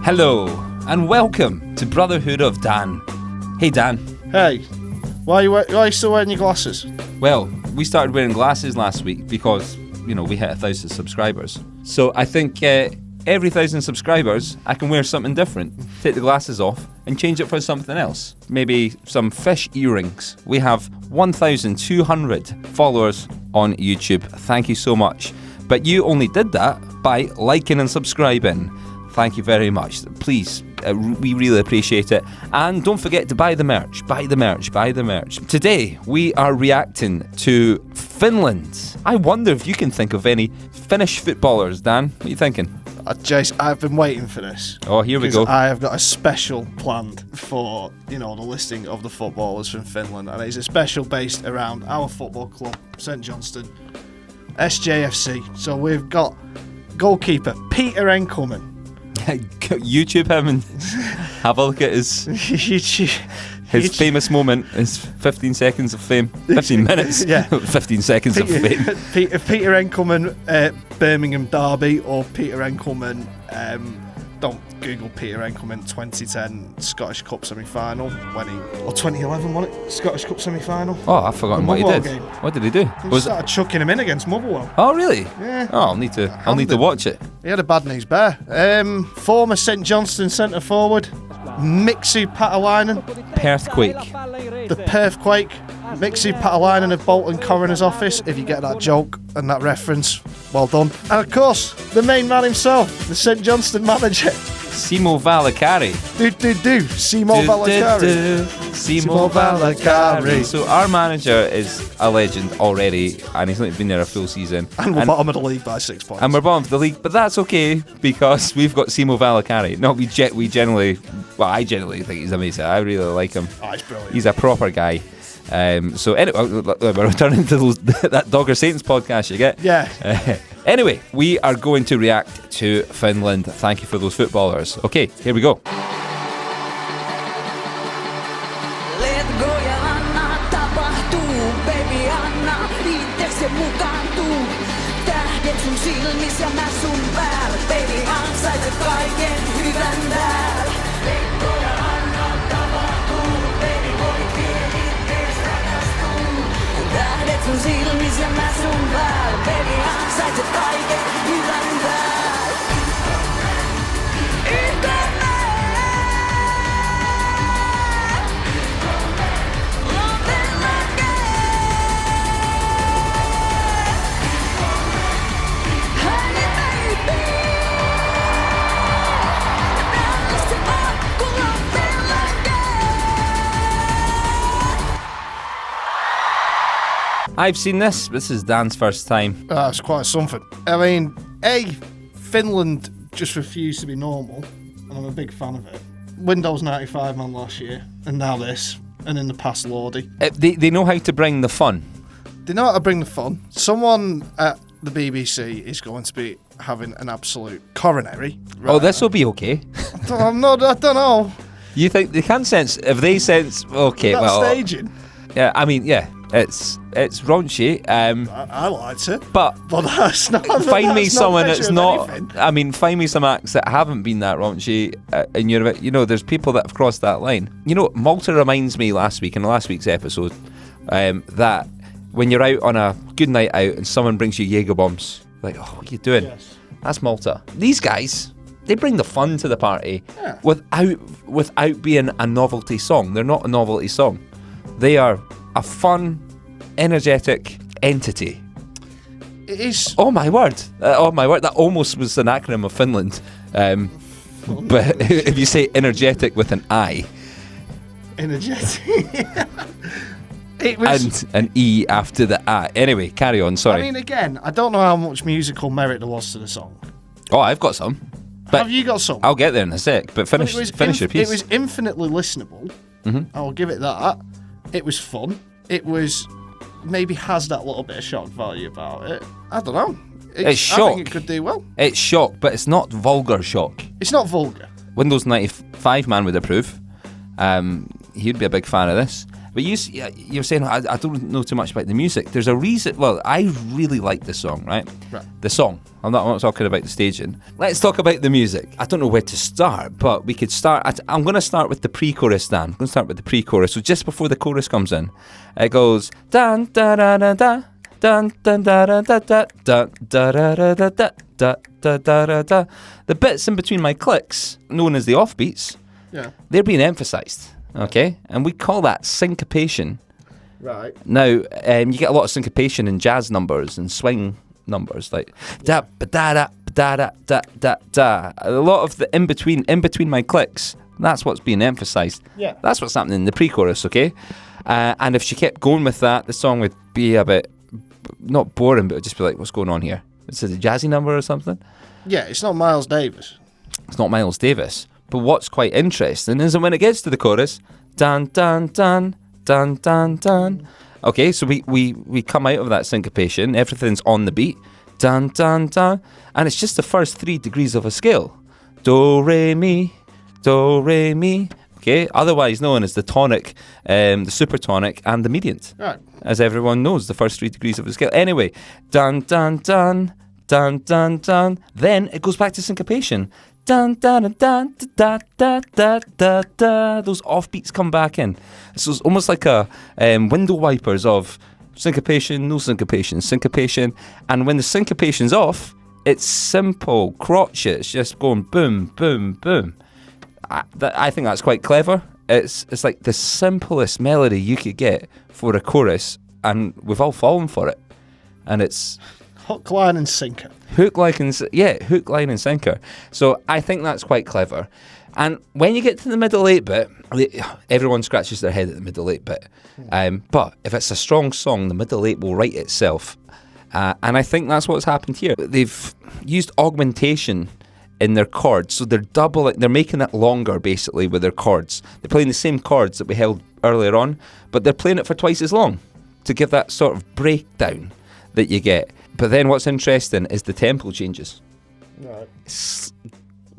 Hello, and welcome to Brotherhood of Dan. Hey Dan. Hey, why are you still wearing your glasses? Well, we started wearing glasses last week because, we hit 1,000 subscribers. So I think every 1,000 subscribers, I can wear something different. Take the glasses off and change it for something else. Maybe some fish earrings. We have 1,200 followers on YouTube. Thank you so much. But you only did that by liking and subscribing. Thank you very much. Please, we really appreciate it. And don't forget to buy the merch. Buy the merch. Today, we are reacting to Finland. I wonder if you can think of any Finnish footballers, Dan. What are you thinking? Jace, I've been waiting for this. Oh, here we go. I have got a special planned for, the listing of the footballers from Finland. And it's a special based around our football club, St Johnstone, SJFC. So we've got goalkeeper Peter Enkelman. YouTube him and have a look at his famous moment, his 15 seconds of fame. 15 minutes? Yeah. 15 seconds of fame. Peter Enkelman, Birmingham Derby, or Peter Enkelman, don't Google Peter Enkelman 2010 Scottish Cup semi-final, or 2011, wasn't it? Scottish Cup semi-final. Oh, I've forgotten what he did. Game. What did he do? He started chucking him in against Motherwell. Oh, really? Yeah. Oh, I'll need to watch it. He had a bad news bear. Former St Johnstone centre forward, Mixu Patalainen. Perthquake. The Perthquake. Mixu Patalainen of Bolton Coroner's Office. If you get that joke and that reference, well done. And of course, the main man himself, the St Johnstone manager, Simo Valakari. Simo Valakari. Simo Valakari. So our manager is a legend already, and he's not been there a full season. And we're bottom of the league by 6 points. And we're bottom of the league, but that's okay because we've got Simo Valakari. No, I generally think he's amazing. I really like him. Oh, he's brilliant. He's a proper guy. So anyway, we're returning to that Dogger Saints podcast you get. Yeah. Anyway, we are going to react to Finland. Thank you for those footballers. Okay, here we go. Let go ja anna tapahtuu, baby anna itse mukaantuu. Tähdet sun silmis ja mä sun päällä, baby ansaiset kaiken hyvän täällä. Let go ja anna tapahtuu, baby voit vielä ittees rakastuu. Tähdet sun silmis ja mä sun päällä, baby ansaiset kaiken hyvän täällä. I've seen this. This is Dan's first time. It's quite something. I mean, Finland just refused to be normal, and I'm a big fan of it. Windows 95 man last year, and now this, and in the past Lordy. They know how to bring the fun. They know how to bring the fun. Someone at the BBC is going to be having an absolute coronary. Oh, this will be okay. I don't know. You think they can sense? If they sense, okay, That well, staging. yeah. I mean, yeah, it's raunchy. I liked it, but that's not. find me someone that's not. Anything. I mean, find me some acts that haven't been that raunchy in Europe. There's people that have crossed that line. Malta reminds me in last week's episode, that when you're out on a good night out and someone brings you Jaeger bombs, like, oh, what are you doing? Yes. That's Malta. These guys, they bring the fun to the party, Yeah. without being a novelty song. They're not a novelty song. They are a fun, energetic entity. It is. Oh my word! That almost was an acronym of Finland. But if you say energetic with an I, Energetic. It was. and an E after the I. Anyway, carry on. Sorry. I mean, again, I don't know how much musical merit there was to the song. Oh, I've got some. But Have you got some? I'll get there in a sec. But finish your piece. It was infinitely listenable. Mm-hmm. I'll give it that. It was fun. It was maybe has that little bit of shock value about it. I don't know. It's shock. I think it could do well. It's shock, but it's not vulgar shock. It's not vulgar. Windows 95 man would approve. He'd be a big fan of this. But you're saying I don't know too much about the music. There's a reason. Well, I really like the song, right? The song. I'm not talking about the staging. Let's talk about the music. I don't know where to start, but we could start. I'm going to start with the pre-chorus, Dan. I'm going to start with the pre-chorus. So just before the chorus comes in, it goes dan da da da da. Dun, dun, da, da, da, da, da, da, da, da, da, da, da, da, da, da. The bits in between my clicks, known as the offbeats, they're being emphasised, okay? And we call that syncopation. Right. Now, you get a lot of syncopation in jazz numbers and swing numbers, like da ba da da da da da da da. A lot of the in between my clicks, that's what's being emphasised. Yeah. That's what's happening in the pre-chorus, okay? And if she kept going with that, the song would be a bit, not boring, but it'd just be like, what's going on here? Is it a jazzy number or something? Yeah, it's not Miles Davis. It's not Miles Davis. But what's quite interesting is that when it gets to the chorus, dun dun dun dun dun dun. Okay, so we come out of that syncopation, everything's on the beat, dun dun dun, and it's just the first 3 degrees of a scale. Do re mi, do re mi. Okay, otherwise known as the tonic, the supertonic, and the mediant. Right. As everyone knows, the first 3 degrees of the scale. Anyway, dun dun dun dun dun dun. Then it goes back to syncopation. Dun dun dun da da da da da. Those offbeats come back in. So it's almost like a window wipers of syncopation, no syncopation, syncopation. And when the syncopation's off, it's simple crotchet. It's just going boom, boom, boom. I think that's quite clever. It's like the simplest melody you could get for a chorus, and we've all fallen for it. And it's hook, line, and sinker. Hook, line, and sinker. So I think that's quite clever. And when you get to the middle 8 bit, everyone scratches their head at the middle 8 bit. But if it's a strong song, the middle 8 will write itself. And I think that's what's happened here. They've used augmentation in their chords, so they're making it longer basically with their chords. They're playing the same chords that we held earlier on, but they're playing it for twice as long to give that sort of breakdown that you get. But then what's interesting is the tempo changes. Right.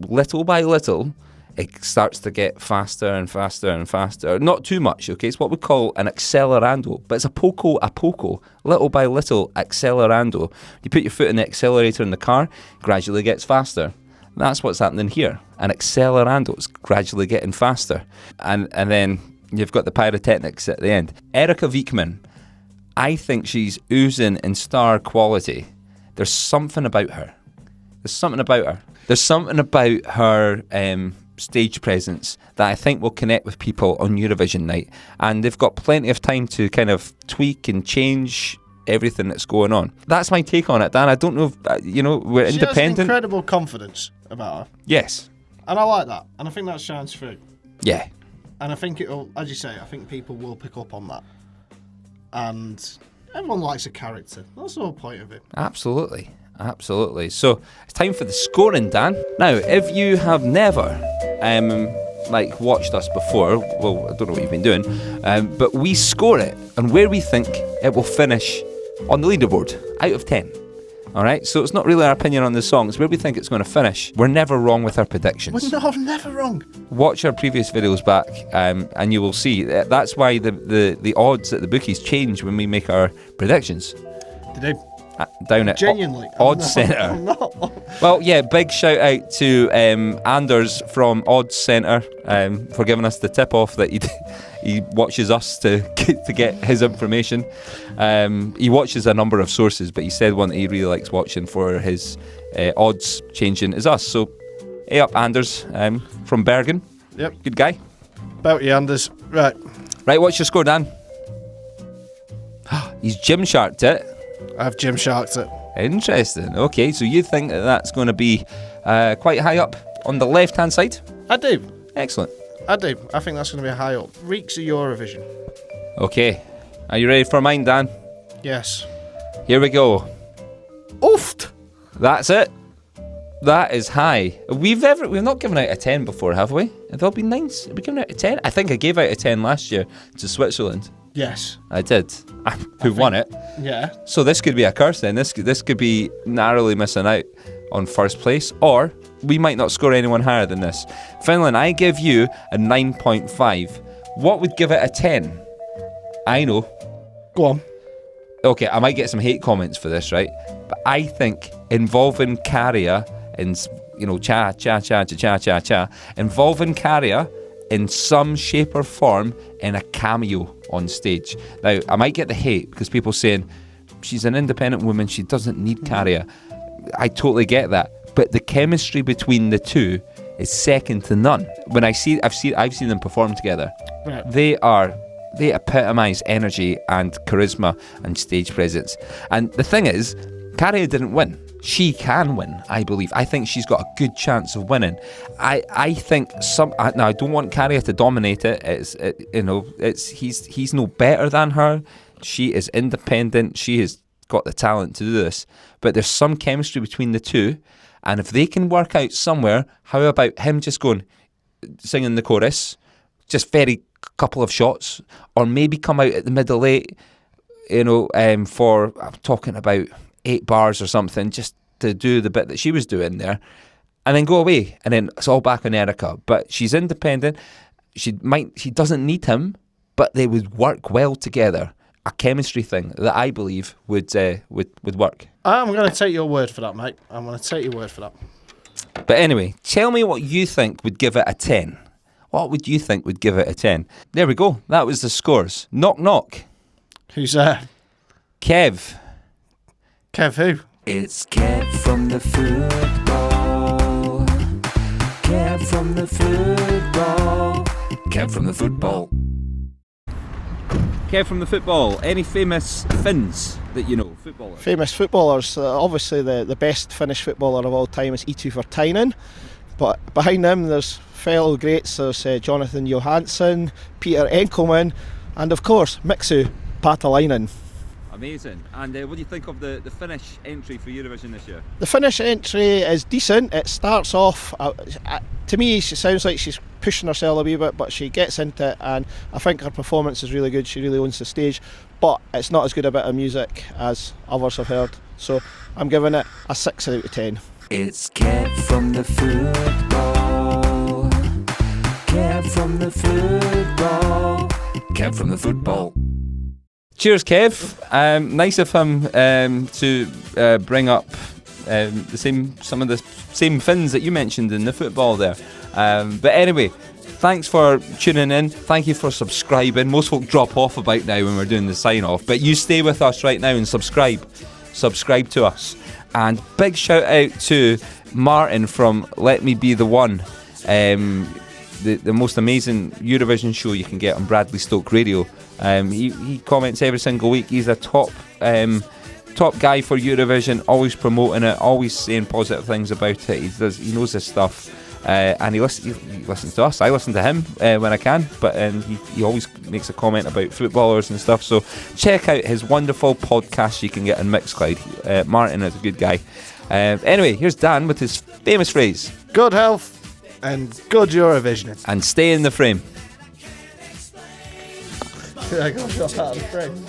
Little by little, it starts to get faster and faster and faster. Not too much, okay? It's what we call an accelerando, but it's a poco, little by little accelerando. You put your foot in the accelerator in the car, gradually gets faster. That's what's happening here. An accelerando is gradually getting faster. And then you've got the pyrotechnics at the end. Erika Vikman, I think she's oozing in star quality. There's something about her. There's something about her stage presence that I think will connect with people on Eurovision night. And they've got plenty of time to kind of tweak and change everything that's going on. That's my take on it, Dan. I don't know if, we're she independent. She has incredible confidence about her. Yes. And I like that. And I think that shines through. Yeah. And I think it'll, as you say, I think people will pick up on that. And everyone likes a character. That's the whole point of it. Absolutely. So it's time for the scoring, Dan. Now, if you have never watched us before, well, I don't know what you've been doing, but we score it and where we think it will finish on the leaderboard out of 10. All right, so it's not really our opinion on the song, it's where we think it's going to finish. We're never wrong with our predictions. We're never wrong. Watch our previous videos back and you will see that's why the odds at the bookies change when we make our predictions. Did they? Down at Genuinely. Odds Centre. Well, yeah, big shout out to Anders from Odds Centre for giving us the tip off that he watches us to get his information. He watches a number of sources, but he said one that he really likes watching for his odds changing is us. So, hey up, Anders from Bergen. Yep. Good guy. About you, Anders. Right, what's your score, Dan? He's Gymsharked it. I've Gymsharked it. Interesting. Okay, so you think that's going to be quite high up on the left-hand side? I do. Excellent. I do. I think that's going to be high up. Reeks of Eurovision. Okay. Are you ready for mine, Dan? Yes. Here we go. Oofed. That's it. That is high. We've not given out a 10 before, have we? Have they all been 9s? Have we given out a 10? I think I gave out a 10 last year to Switzerland. Yes. I did. Who won it? Yeah. So this could be a curse then. This could be narrowly missing out on first place, or we might not score anyone higher than this. Finland, I give you a 9.5. What would give it a 10? I know. Go on. Okay, I might get some hate comments for this, right? But I think involving Carrier in, involving Carrier in some shape or form in a cameo on stage. Now, I might get the hate because people saying she's an independent woman, she doesn't need Carrier. I totally get that, but the chemistry between the two is second to none. When I've seen them perform together, Right. They epitomise energy and charisma and stage presence. And the thing is, Carrier didn't win. She can win, I believe. I think she's got a good chance of winning. I think now I don't want Carrier to dominate it. He's no better than her. She is independent. She has got the talent to do this. But there's some chemistry between the two, and if they can work out somewhere, how about him just singing the chorus, just very couple of shots, or maybe come out at the middle eight, for, I'm talking about 8 bars or something, just to do the bit that she was doing there, and then go away, and then it's all back on Erika. But she's independent. She doesn't need him, but they would work well together. A chemistry thing that I believe would work. I'm going to take your word for that, mate. I'm going to take your word for that. But anyway, tell me what you think would give it a 10. What would you think would give it a 10? There we go. That was the scores. Knock, knock. Who's there? Kev. Kev who? It's Kev from the football. Kev from the football. Kev from the football. Kev from the football. Any famous Finns that you know? Footballers. Famous footballers. Obviously, the best Finnish footballer of all time is Eetu Virtanen. But behind him, there's fellow greats. There's Jonathan Johansson, Peter Enkelman, and of course, Miksu Patalainen. Amazing. And what do you think of the Finnish entry for Eurovision this year? The Finnish entry is decent. It starts off, to me, she sounds like she's pushing herself a wee bit, but she gets into it, and I think her performance is really good. She really owns the stage, but it's not as good a bit of music as others have heard. So I'm giving it a 6 out of 10. It's Kev from the football. Kev from the football. Kev from the football. Cheers, Kev. Nice of him to bring up some of the same Finns that you mentioned in the football there. But anyway, thanks for tuning in. Thank you for subscribing. Most folk drop off about now when we're doing the sign off, but you stay with us right now and subscribe to us. And big shout out to Martin from Let Me Be The One, the most amazing Eurovision show you can get on Bradley Stoke Radio. He comments every single week. He's a top guy for Eurovision, always promoting it, always saying positive things about it. He knows his stuff, and he listens to us. I listen to him when I can, but he always makes a comment about footballers and stuff. So check out his wonderful podcast you can get on Mixcloud. Martin is a good guy. Anyway, here's Dan with his famous phrase: Good health and good Eurovision. And stay in the frame. I got shot out of the frame.